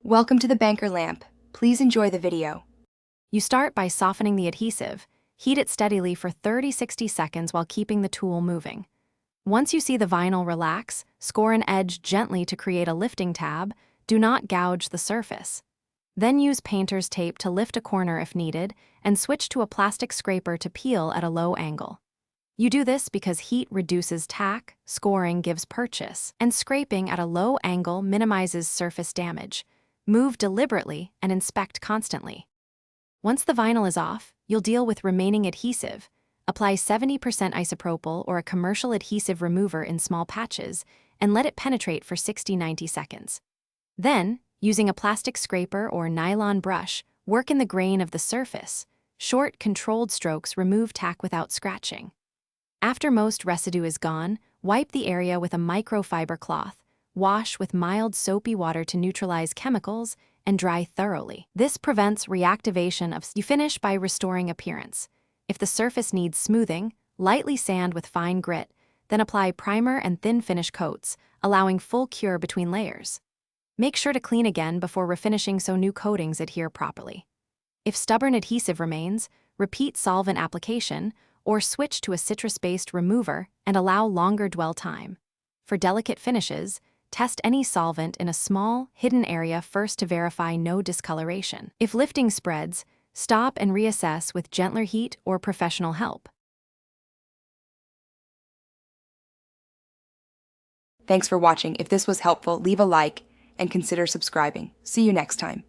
Welcome to the banker lamp. Please enjoy the video. You start by softening the adhesive. Heat it steadily for 30–60 seconds while keeping the tool moving. Once you see the vinyl relax, score an edge gently to create a lifting tab. Do not gouge the surface. Then use painter's tape to lift a corner if needed, and switch to a plastic scraper to peel at a low angle. You do this because heat reduces tack, scoring gives purchase, and scraping at a low angle minimizes surface damage. Move deliberately and inspect constantly. Once the vinyl is off, you'll deal with remaining adhesive. Apply 70% isopropyl or a commercial adhesive remover in small patches and let it penetrate for 60–90 seconds. Then, using a plastic scraper or nylon brush, work in the grain of the surface. Short, controlled strokes remove tack without scratching. After most residue is gone, wipe the area with a microfiber cloth. Wash with mild soapy water to neutralize chemicals and dry thoroughly. This prevents reactivation of. You finish by restoring appearance. If the surface needs smoothing, lightly sand with fine grit, then apply primer and thin finish coats, allowing full cure between layers. Make sure to clean again before refinishing so new coatings adhere properly. If stubborn adhesive remains, repeat solvent application or switch to a citrus-based remover and allow longer dwell time. For delicate finishes, test any solvent in a small, hidden area first to verify no discoloration. If lifting spreads, stop and reassess with gentler heat or professional help. Thanks for watching. If this was helpful, leave a like and consider subscribing. See you next time.